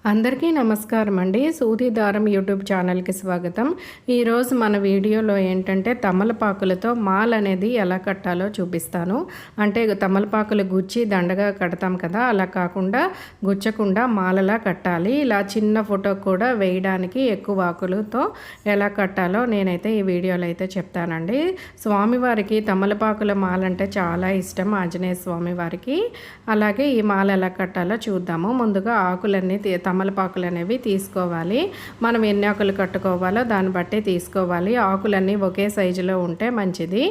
అందరికీ నమస్కారం అండి. సూది దారం యూట్యూబ్ ఛానల్కి స్వాగతం. ఈరోజు మన వీడియోలో ఏంటంటే తమలపాకులతో మాల అనేది ఎలా కట్టాలో చూపిస్తాను. అంటే తమలపాకులు గుచ్చి దండగా కడతాం కదా, అలా కాకుండా గుచ్చకుండా మాలలా కట్టాలి. ఇలా చిన్న ఫోటో కూడా వేయడానికి ఎక్కువ ఆకులతో ఎలా కట్టాలో నేనైతే ఈ వీడియోలో అయితే చెప్తానండి. స్వామివారికి తమలపాకుల మాల అంటే చాలా ఇష్టం, ఆంజనేయ స్వామి వారికి. అలాగే ఈ మాల ఎలా కట్టాలో చూద్దాము. ముందుగా ఆకులన్నీ తమలపాకులు అనేవి తీసుకోవాలి. మనం ఎన్ని ఆకులు కట్టుకోవాలో దాన్ని బట్టి తీసుకోవాలి. ఆకులన్నీ ఒకే సైజులో ఉంటే మంచిది,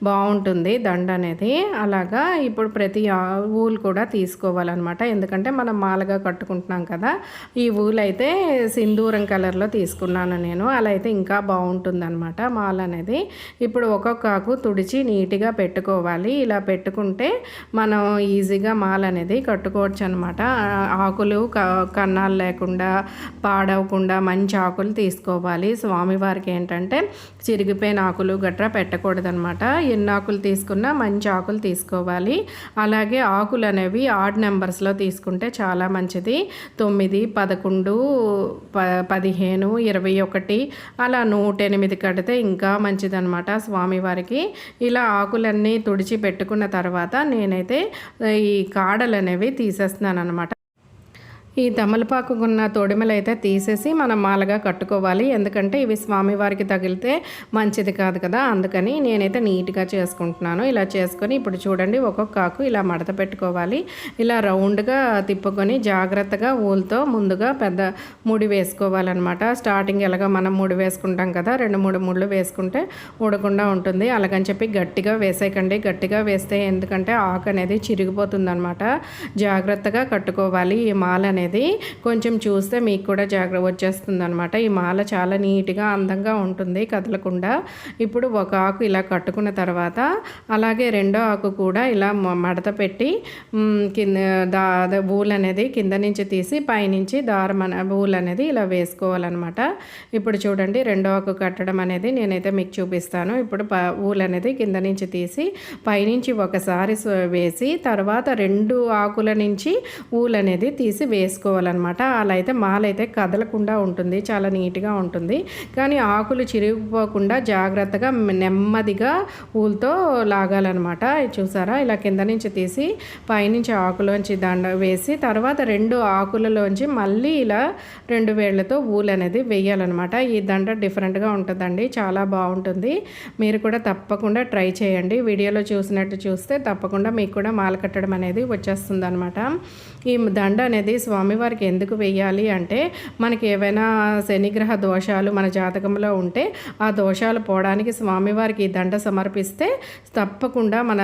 బాగుంటుంది దండ అనేది. అలాగా ఇప్పుడు ప్రతి ఊలు కూడా తీసుకోవాలన్నమాట. ఎందుకంటే మనం మాలగా కట్టుకుంటున్నాం కదా. ఈ ఊలు అయితే సింధూరం కలర్లో తీసుకున్నాను నేను. అలా అయితే ఇంకా బాగుంటుందన్నమాట మాల అనేది. ఇప్పుడు ఒక్కొక్క ఆకు తుడిచి నీట్గా పెట్టుకోవాలి. ఇలా పెట్టుకుంటే మనం ఈజీగా మాల అనేది కట్టుకోవచ్చు అనమాట. ఆకులు కన్నాలు లేకుండా పాడవకుండా మంచి ఆకులు తీసుకోవాలి. స్వామివారికి ఏంటంటే చిరిగిపోయిన ఆకులు గట్రా పెట్టకూడదనమాట. ఎన్ని ఆకులు తీసుకున్నా మంచి ఆకులు తీసుకోవాలి. అలాగే ఆకులు అనేవి ఆడ్ నెంబర్స్లో తీసుకుంటే చాలా మంచిది. 9, 11, 15, 21 అలా 108 కడితే ఇంకా మంచిదనమాట స్వామివారికి. ఇలా ఆకులన్నీ తుడిచి పెట్టుకున్న తర్వాత నేనైతే ఈ కాడలు అనేవి తీసేస్తున్నాను అనమాట. ఈ తమలపాకుకున్న తొడిమలు అయితే తీసేసి మనం మాలగా కట్టుకోవాలి. ఎందుకంటే ఇవి స్వామివారికి తగిలితే మంచిది కాదు కదా, అందుకని నేనైతే నీట్గా చేసుకుంటున్నాను. ఇలా చేసుకొని ఇప్పుడు చూడండి, ఒక్కొక్క ఆకు ఇలా మడత పెట్టుకోవాలి. ఇలా రౌండ్గా తిప్పుకొని జాగ్రత్తగా ఊలతో ముందుగా పెద్ద ముడి వేసుకోవాలన్నమాట. స్టార్టింగ్ ఎలాగ మనం ముడి వేసుకుంటాం కదా, 2-3 ముళ్ళు వేసుకుంటే ఊడకుండా ఉంటుంది. అలాగని చెప్పి గట్టిగా వేసేయకండి. గట్టిగా వేస్తే ఎందుకంటే ఆకు అనేది చిరిగిపోతుంది అనమాట. జాగ్రత్తగా కట్టుకోవాలి. ఈ మాల అనేది కొంచెం చూస్తే మీకు కూడా వచ్చేస్తుంది అనమాట. ఈ మాల చాలా నీట్గా అందంగా ఉంటుంది, కదలకుండా. ఇప్పుడు ఒక ఆకు ఇలా కట్టుకున్న తర్వాత అలాగే రెండో ఆకు కూడా ఇలా మడత పెట్టి కింద ఊలు అనేది కింద నుంచి తీసి పైనుంచి దారం ఊలు అనేది ఇలా వేసుకోవాలన్నమాట. ఇప్పుడు చూడండి, రెండో ఆకు కట్టడం అనేది నేనైతే మీకు చూపిస్తాను. ఇప్పుడు ఊలు అనేది కింద నుంచి తీసి పైనుంచి ఒకసారి వేసి తర్వాత 2 ఆకుల నుంచి ఊలు అనేది తీసి వేసుకోవాలన్నమాట. అలా అయితే మాల అయితే కదలకుండా ఉంటుంది, చాలా నీట్గా ఉంటుంది. కానీ ఆకులు చిరిగిపోకుండా జాగ్రత్తగా నెమ్మదిగా ఊలతో లాగాలన్నమాట. చూసారా, ఇలా కింద నుంచి తీసి పైనుంచి ఆకులోంచి దండ వేసి తర్వాత 2 ఆకులలోంచి మళ్ళీ ఇలా 2 వేళ్లతో ఊలు అనేది వేయాలన్నమాట. ఈ దండ డిఫరెంట్గా ఉంటుందండి, చాలా బాగుంటుంది. మీరు కూడా తప్పకుండా ట్రై చేయండి. వీడియోలో చూసినట్టు చూస్తే తప్పకుండా మీకు కూడా మాల కట్టడం అనేది వచ్చేస్తుంది అనమాట. ఈ దండ అనేది స్వామివారికి ఎందుకు వేయాలి అంటే, మనకి ఏవైనా శనిగ్రహ దోషాలు మన జాతకంలో ఉంటే ఆ దోషాలు పోవడానికి స్వామివారికి ఈ దండ సమర్పిస్తే తప్పకుండా మన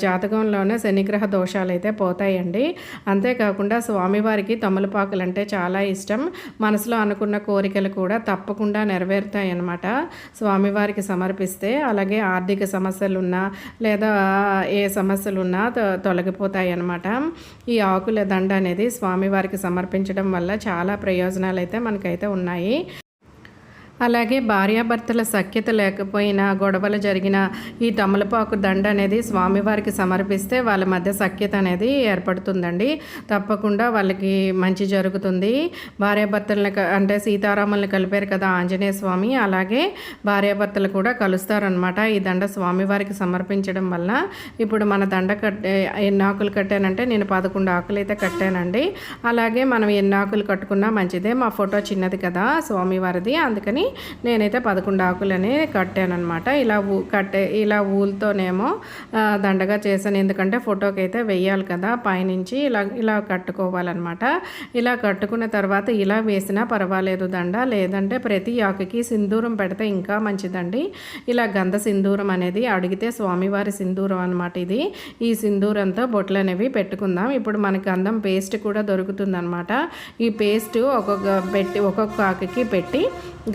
జాతకంలోనే శనిగ్రహ దోషాలు అయితే పోతాయండి. అంతేకాకుండా స్వామివారికి తమలపాకులు అంటే చాలా ఇష్టం. మనసులో అనుకున్న కోరికలు కూడా తప్పకుండా నెరవేరుతాయి అన్నమాట స్వామివారికి సమర్పిస్తే. అలాగే ఆర్థిక సమస్యలున్నా లేదా ఏ సమస్యలున్నా తొలగిపోతాయి అన్నమాట. ఈ ఆకుల దండ అనేది స్వామివారికి సమర్పించడం వల్ల చాలా ప్రయోజనాలు అయితే మనకైతే ఉన్నాయి. అలాగే భార్యాభర్తల సఖ్యత లేకపోయినా, గొడవలు జరిగిన ఈ తమలపాకు దండ అనేది స్వామివారికి సమర్పిస్తే వాళ్ళ మధ్య సఖ్యత అనేది ఏర్పడుతుందండి. తప్పకుండా వాళ్ళకి మంచి జరుగుతుంది. భార్యాభర్తలను అంటే సీతారాములను కలిపారు కదా ఆంజనేయ స్వామి, అలాగే భార్యాభర్తలు కూడా కలుస్తారనమాట ఈ దండ స్వామివారికి సమర్పించడం వల్ల. ఇప్పుడు మన దండ ఎన్ని ఆకులు కట్టానంటే నేను 11 ఆకులు అయితే కట్టానండి. అలాగే మనం ఎన్ని ఆకులు కట్టుకున్నా మంచిదే. మా ఫోటో చిన్నది కదా స్వామివారిది, అందుకని నేనైతే 11 ఆకులని కట్టానమాట. ఇలా ఊలతోనేమో దండగా చేశాను. ఎందుకంటే ఫోటోకి అయితే వెయ్యాలి కదా పైనుంచి, ఇలా కట్టుకోవాలన్నమాట. ఇలా కట్టుకున్న తర్వాత ఇలా వేసినా పర్వాలేదు దండ, లేదంటే ప్రతి ఆకుకి సింధూరం పెడితే ఇంకా మంచిదండి. ఇలా గంధ సింధూరం అనేది అడిగితే స్వామివారి సింధూరం అనమాట ఇది. ఈ సింధూరంతో బొట్లు అనేవి పెట్టుకుందాం. ఇప్పుడు మనకి గంధం పేస్ట్ కూడా దొరుకుతుందన్నమాట. ఈ పేస్ట్ ఒక్కొక్క ఆకుకి పెట్టి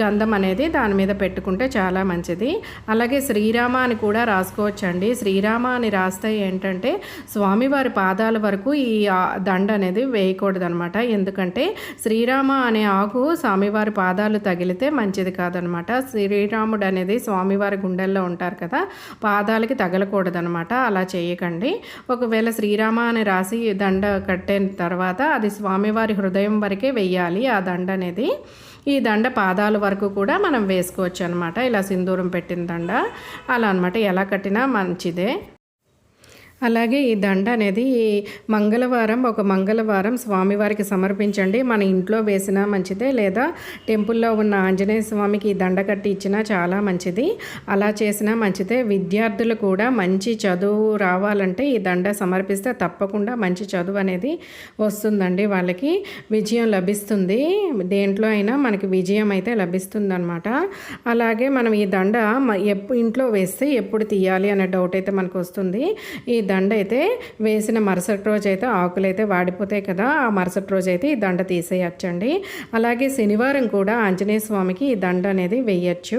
గంధం అనేది దాని మీద పెట్టుకుంటే చాలా మంచిది. అలాగే శ్రీరామ అని కూడా రాసుకోవచ్చండి. శ్రీరామ అని రాస్తే ఏంటంటే స్వామివారి పాదాల వరకు ఈ దండ అనేది వేయకూడదనమాట. ఎందుకంటే శ్రీరామ అనే ఆకు స్వామివారి పాదాలు తగిలితే మంచిది కాదనమాట. శ్రీరాముడు అనేది స్వామివారి గుండెల్లో ఉంటారు కదా, పాదాలకి తగలకూడదనమాట. అలా చేయకండి. ఒకవేళ శ్రీరామ అని రాసి దండ కట్టిన తర్వాత అది స్వామివారి హృదయం వరకే వెయ్యాలి ఆ దండ అనేది. ఈ దండ పాదాల వరకు కూడా మనం వేసుకోవచ్చు అనమాట. ఇలా సింధూరం పెట్టిన దండ అలా అనమాట. ఎలా కట్టినా మంచిదే. అలాగే ఈ దండ అనేది ఒక మంగళవారం స్వామివారికి సమర్పించండి. మన ఇంట్లో వేసినా మంచిదే, లేదా టెంపుల్లో ఉన్న ఆంజనేయ స్వామికి ఈ దండ కట్టి ఇచ్చినా చాలా మంచిది. అలా చేసినా మంచిదే. విద్యార్థులు కూడా మంచి చదువు రావాలంటే ఈ దండ సమర్పిస్తే తప్పకుండా మంచి చదువు అనేది వస్తుందండి. వాళ్ళకి విజయం లభిస్తుంది. దేంట్లో అయినా మనకి విజయం అయితే లభిస్తుంది అనమాట. అలాగే మనం ఈ దండ ఇంట్లో వేస్తే ఎప్పుడు తీయాలి అనే డౌట్ అయితే మనకు వస్తుంది. ఈ దండ అయితే వేసిన మరుసటి రోజు అయితే ఆకులు అయితే వాడిపోతాయి కదా, ఆ మరుసటి రోజు అయితే ఈ దండ తీసేయచ్చండి. అలాగే శనివారం కూడా ఆంజనేయ స్వామికి ఈ దండ అనేది వేయచ్చు.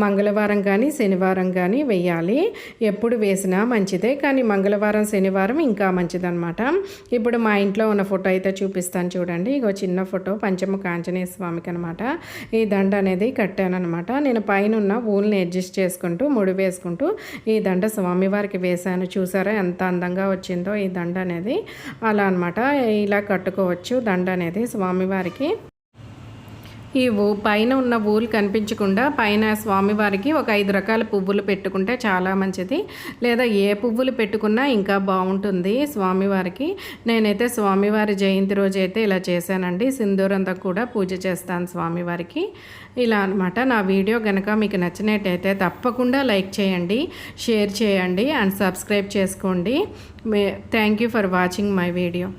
మంగళవారం కానీ శనివారం కానీ వేయాలి. ఎప్పుడు వేసినా మంచిదే, కానీ మంగళవారం శనివారం ఇంకా మంచిదన్నమాట. ఇప్పుడు మా ఇంట్లో ఉన్న ఫోటో అయితే చూపిస్తాను చూడండి. ఇగో చిన్న ఫోటో పంచముఖ ఆంజనేయ స్వామికి అనమాట. ఈ దండ అనేది కట్టాను అనమాట. నేను పైన ఉన్న ఊల్ని అడ్జస్ట్ చేసుకుంటూ ముడి వేసుకుంటూ ఈ దండ స్వామివారికి వేశాను. చూసారా ఎంత అందంగా వచ్చిందో ఈ దండ అనేది. అలా అనమాట ఇలా కట్టుకోవచ్చు దండ అనేది స్వామివారికి. ఈ పైన ఉన్న ఊలు కనిపించకుండా పైన స్వామివారికి ఒక 5 రకాల పువ్వులు పెట్టుకుంటే చాలా మంచిది. లేదా ఏ పువ్వులు పెట్టుకున్నా ఇంకా బాగుంటుంది స్వామివారికి. నేనైతే స్వామివారి జయంతి రోజు అయితే ఇలా చేశానండి. సింధూరంతో కూడా పూజ చేస్తాను స్వామివారికి. ఇలా అనమాట. నా వీడియో కనుక మీకు నచ్చినట్టయితే తప్పకుండా లైక్ చేయండి, షేర్ చేయండి అండ్ సబ్స్క్రైబ్ చేసుకోండి. Thank you for watching my video.